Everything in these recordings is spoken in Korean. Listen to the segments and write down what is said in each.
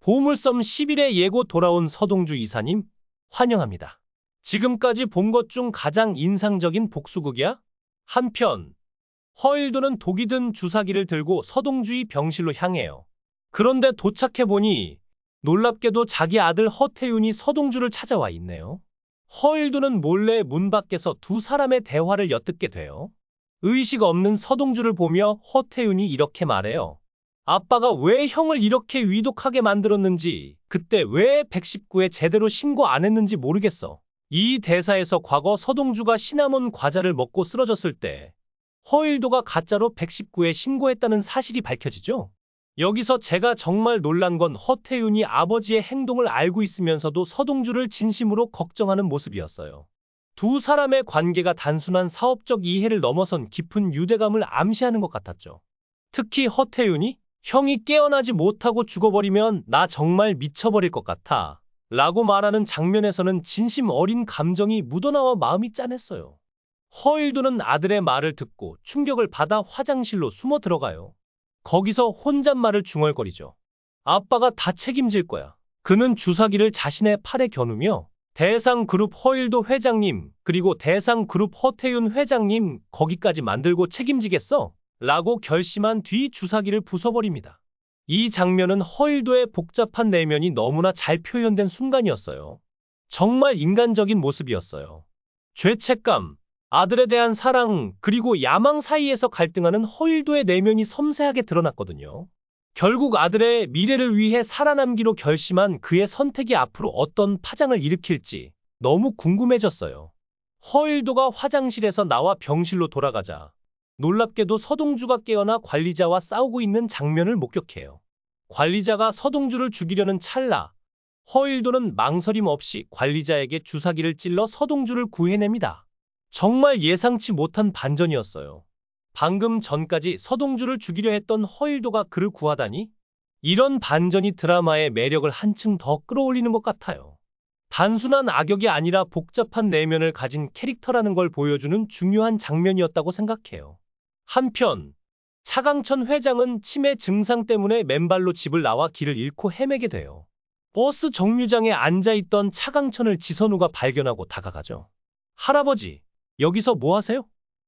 보물섬 10일에 예고 돌아온 서동주 이사님, 환영합니다. 지금까지 본 것 중 가장 인상적인 복수극이야? 한편, 허일도는 독이 든 주사기를 들고 서동주의 병실로 향해요. 그런데 도착해보니 놀랍게도 자기 아들 허태윤이 서동주를 찾아와 있네요. 허일도는 몰래 문 밖에서 두 사람의 대화를 엿듣게 돼요. 의식 없는 서동주를 보며 허태윤이 이렇게 말해요. 아빠가 왜 형을 이렇게 위독하게 만들었는지, 그때 왜 119에 제대로 신고 안 했는지 모르겠어. 이 대사에서 과거 서동주가 시나몬 과자를 먹고 쓰러졌을 때 허일도가 가짜로 119에 신고했다는 사실이 밝혀지죠. 여기서 제가 정말 놀란 건 허태윤이 아버지의 행동을 알고 있으면서도 서동주를 진심으로 걱정하는 모습이었어요. 두 사람의 관계가 단순한 사업적 이해를 넘어선 깊은 유대감을 암시하는 것 같았죠. 특히 허태윤이 형이 깨어나지 못하고 죽어버리면 나 정말 미쳐버릴 것 같아 라고 말하는 장면에서는 진심 어린 감정이 묻어나와 마음이 짠했어요. 허일도는 아들의 말을 듣고 충격을 받아 화장실로 숨어 들어가요. 거기서 혼잣말을 중얼거리죠. 아빠가 다 책임질 거야. 그는 주사기를 자신의 팔에 겨누며 대상그룹 허일도 회장님, 그리고 대상그룹 허태윤 회장님, 거기까지 만들고 책임지겠어? 라고 결심한 뒤 주사기를 부숴버립니다. 이 장면은 허일도의 복잡한 내면이 너무나 잘 표현된 순간이었어요. 정말 인간적인 모습이었어요. 죄책감, 아들에 대한 사랑, 그리고 야망 사이에서 갈등하는 허일도의 내면이 섬세하게 드러났거든요. 결국 아들의 미래를 위해 살아남기로 결심한 그의 선택이 앞으로 어떤 파장을 일으킬지 너무 궁금해졌어요. 허일도가 화장실에서 나와 병실로 돌아가자 놀랍게도 서동주가 깨어나 관리자와 싸우고 있는 장면을 목격해요. 관리자가 서동주를 죽이려는 찰나 허일도는 망설임 없이 관리자에게 주사기를 찔러 서동주를 구해냅니다. 정말 예상치 못한 반전이었어요. 방금 전까지 서동주를 죽이려 했던 허일도가 그를 구하다니? 이런 반전이 드라마의 매력을 한층 더 끌어올리는 것 같아요. 단순한 악역이 아니라 복잡한 내면을 가진 캐릭터라는 걸 보여주는 중요한 장면이었다고 생각해요. 한편, 차강천 회장은 치매 증상 때문에 맨발로 집을 나와 길을 잃고 헤매게 돼요. 버스 정류장에 앉아있던 차강천을 지선우가 발견하고 다가가죠. 할아버지, 여기서 뭐 하세요?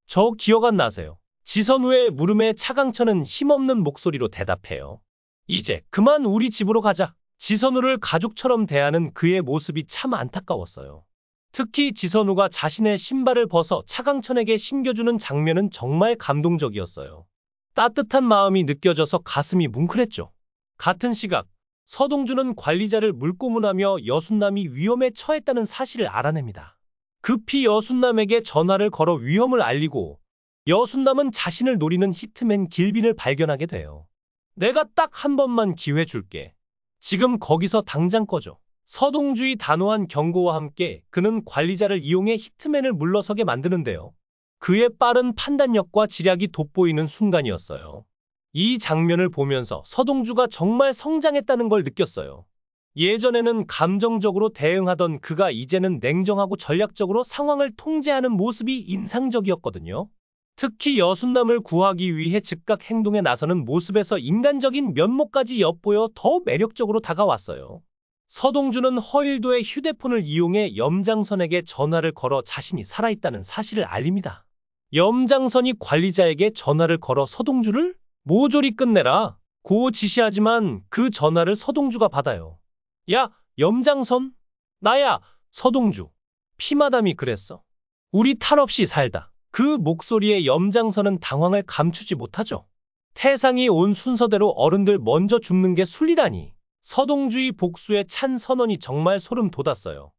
저 기억 안 나세요? 지선우의 물음에 차강천은 힘없는 목소리로 대답해요. 이제 그만 우리 집으로 가자. 지선우를 가족처럼 대하는 그의 모습이 참 안타까웠어요. 특히 지선우가 자신의 신발을 벗어 차강천에게 신겨주는 장면은 정말 감동적이었어요. 따뜻한 마음이 느껴져서 가슴이 뭉클했죠. 같은 시각, 서동주는 관리자를 물고문하며 여순남이 위험에 처했다는 사실을 알아냅니다. 급히 여순남에게 전화를 걸어 위험을 알리고 여순남은 자신을 노리는 히트맨 길빈을 발견하게 돼요. 내가 딱 한 번만 기회 줄게. 지금 거기서 당장 꺼져. 서동주의 단호한 경고와 함께 그는 관리자를 이용해 히트맨을 물러서게 만드는데요. 그의 빠른 판단력과 지략이 돋보이는 순간이었어요. 이 장면을 보면서 서동주가 정말 성장했다는 걸 느꼈어요. 예전에는 감정적으로 대응하던 그가 이제는 냉정하고 전략적으로 상황을 통제하는 모습이 인상적이었거든요. 특히 여순남을 구하기 위해 즉각 행동에 나서는 모습에서 인간적인 면모까지 엿보여 더 매력적으로 다가왔어요. 서동주는 허일도의 휴대폰을 이용해 염장선에게 전화를 걸어 자신이 살아있다는 사실을 알립니다. 염장선이 관리자에게 전화를 걸어 서동주를 모조리 끝내라 고 지시하지만 그 전화를 서동주가 받아요. 야, 염장선? 나야, 서동주. 피마담이 그랬어. 우리 탈 없이 살다. 그 목소리에 염장선은 당황을 감추지 못하죠. 태상이 온 순서대로 어른들 먼저 죽는 게 순리라니. 서동주의 복수에 찬 선언이 정말 소름 돋았어요.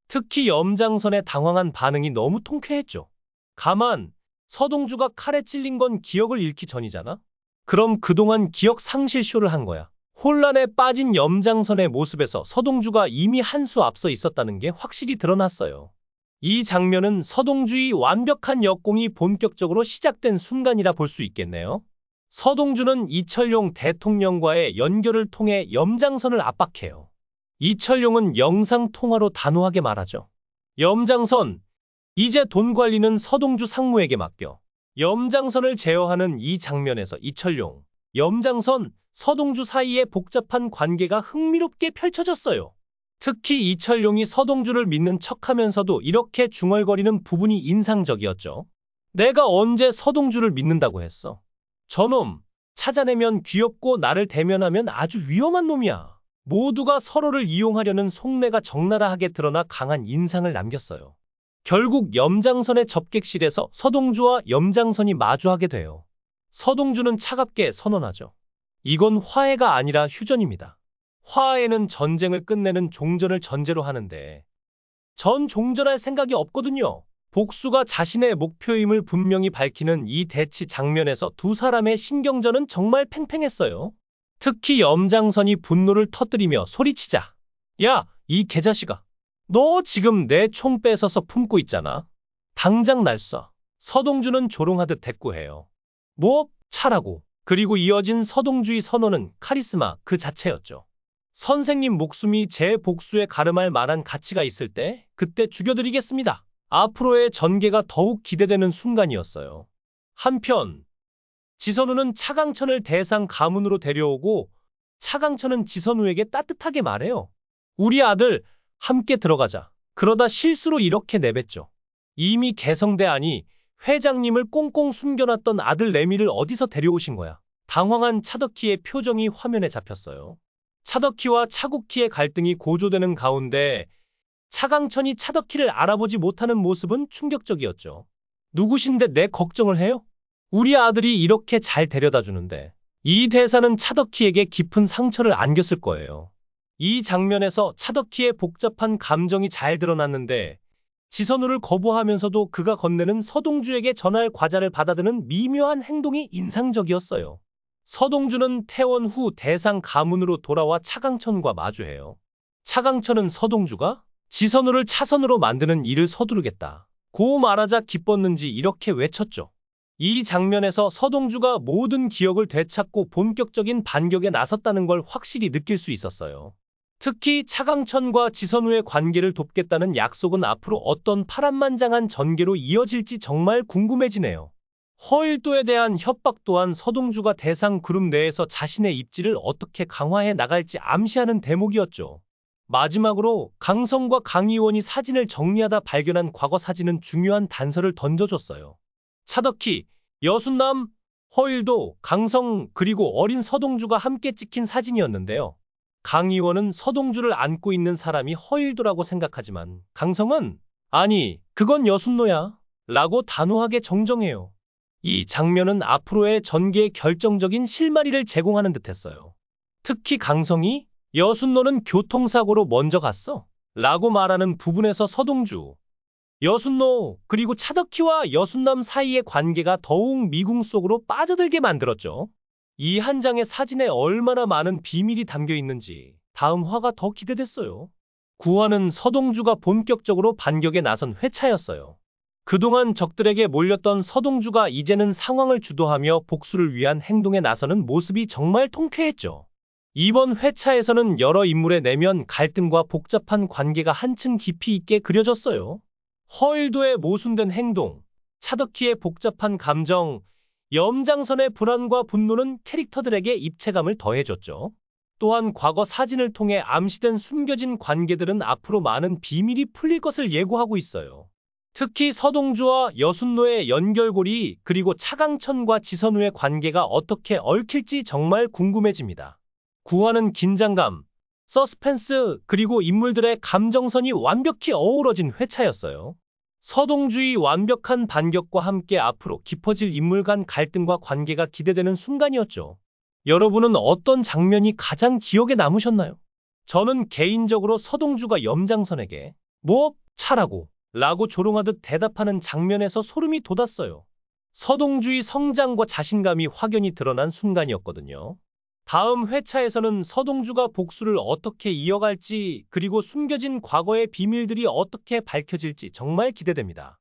특히 염장선의 당황한 반응이 너무 통쾌했죠. 가만, 서동주가 칼에 찔린 건 기억을 잃기 전이잖아? 그럼 그동안 기억 상실 쇼를 한 거야. 혼란에 빠진 염장선의 모습에서 서동주가 이미 한 수 앞서 있었다는 게 확실히 드러났어요. 이 장면은 서동주의 완벽한 역공이 본격적으로 시작된 순간이라 볼 수 있겠네요. 서동주는 이철용 대통령과의 연결을 통해 염장선을 압박해요. 이철용은 영상통화로 단호하게 말하죠. 염장선, 이제 돈 관리는 서동주 상무에게 맡겨. 염장선을 제어하는 이 장면에서 이철용, 염장선 서동주 사이의 복잡한 관계가 흥미롭게 펼쳐졌어요. 특히 이철용이 서동주를 믿는 척하면서도 이렇게 중얼거리는 부분이 인상적이었죠. 내가 언제 서동주를 믿는다고 했어? 저놈, 찾아내면 귀엽고 나를 대면하면 아주 위험한 놈이야. 모두가 서로를 이용하려는 속내가 적나라하게 드러나 강한 인상을 남겼어요. 결국 염장선의 접객실에서 서동주와 염장선이 마주하게 돼요. 서동주는 차갑게 선언하죠. 이건 화해가 아니라 휴전입니다. 화해는 전쟁을 끝내는 종전을 전제로 하는데 전 종전할 생각이 없거든요. 복수가 자신의 목표임을 분명히 밝히는 이 대치 장면에서 두 사람의 신경전은 정말 팽팽했어요. 특히 염장선이 분노를 터뜨리며 소리치자. 야, 이 개자식아. 너 지금 내 총 뺏어서 품고 있잖아. 당장 날 쏴. 서동주는 조롱하듯 대꾸해요. 뭐, 차라고. 그리고 이어진 서동주의 선언은 카리스마 그 자체였죠. 선생님 목숨이 제 복수에 가름할 만한 가치가 있을 때 그때 죽여드리겠습니다. 앞으로의 전개가 더욱 기대되는 순간이었어요. 한편 지선우는 차강천을 대상 가문으로 데려오고 차강천은 지선우에게 따뜻하게 말해요. 우리 아들 함께 들어가자. 그러다 실수로 이렇게 내뱉죠. 이미 개성대 안이 회장님을 꽁꽁 숨겨놨던 아들 레미를 어디서 데려오신 거야? 당황한 차덕희의 표정이 화면에 잡혔어요. 차덕희와 차국희의 갈등이 고조되는 가운데 차강천이 차덕희를 알아보지 못하는 모습은 충격적이었죠. 누구신데 내 걱정을 해요? 우리 아들이 이렇게 잘 데려다 주는데. 이 대사는 차덕희에게 깊은 상처를 안겼을 거예요. 이 장면에서 차덕희의 복잡한 감정이 잘 드러났는데 지선우를 거부하면서도 그가 건네는 서동주에게 전할 과자를 받아드는 미묘한 행동이 인상적이었어요. 서동주는 퇴원 후 대상 가문으로 돌아와 차강천과 마주해요. 차강천은 서동주가 지선우를 차선으로 만드는 일을 서두르겠다 고 말하자 기뻤는지 이렇게 외쳤죠. 이 장면에서 서동주가 모든 기억을 되찾고 본격적인 반격에 나섰다는 걸 확실히 느낄 수 있었어요. 특히 차강천과 지선우의 관계를 돕겠다는 약속은 앞으로 어떤 파란만장한 전개로 이어질지 정말 궁금해지네요. 허일도에 대한 협박 또한 서동주가 대상 그룹 내에서 자신의 입지를 어떻게 강화해 나갈지 암시하는 대목이었죠. 마지막으로 강성과 강희원이 사진을 정리하다 발견한 과거 사진은 중요한 단서를 던져줬어요. 차덕희, 여순남, 허일도, 강성 그리고 어린 서동주가 함께 찍힌 사진이었는데요. 강희원은 서동주를 안고 있는 사람이 허일도라고 생각하지만 강성은 아니, 그건 여순노야 라고 단호하게 정정해요. 이 장면은 앞으로의 전개에 결정적인 실마리를 제공하는 듯했어요. 특히 강성이 여순노는 교통사고로 먼저 갔어 라고 말하는 부분에서 서동주, 여순노 그리고 차덕희와 여순남 사이의 관계가 더욱 미궁 속으로 빠져들게 만들었죠. 이 한 장의 사진에 얼마나 많은 비밀이 담겨 있는지 다음 화가 더 기대됐어요. 9화는 서동주가 본격적으로 반격에 나선 회차였어요. 그동안 적들에게 몰렸던 서동주가 이제는 상황을 주도하며 복수를 위한 행동에 나서는 모습이 정말 통쾌했죠. 이번 회차에서는 여러 인물의 내면 갈등과 복잡한 관계가 한층 깊이 있게 그려졌어요. 허일도의 모순된 행동, 차덕희의 복잡한 감정, 염장선의 불안과 분노는 캐릭터들에게 입체감을 더해줬죠. 또한 과거 사진을 통해 암시된 숨겨진 관계들은 앞으로 많은 비밀이 풀릴 것을 예고하고 있어요. 특히 서동주와 여순노의 연결고리 그리고 차강천과 지선우의 관계가 어떻게 얽힐지 정말 궁금해집니다. 9화는 긴장감, 서스펜스 그리고 인물들의 감정선이 완벽히 어우러진 회차였어요. 서동주의 완벽한 반격과 함께 앞으로 깊어질 인물 간 갈등과 관계가 기대되는 순간이었죠. 여러분은 어떤 장면이 가장 기억에 남으셨나요? 저는 개인적으로 서동주가 염장선에게 뭐 차라고 라고 조롱하듯 대답하는 장면에서 소름이 돋았어요. 서동주의 성장과 자신감이 확연히 드러난 순간이었거든요. 다음 회차에서는 서동주가 복수를 어떻게 이어갈지 그리고 숨겨진 과거의 비밀들이 어떻게 밝혀질지 정말 기대됩니다.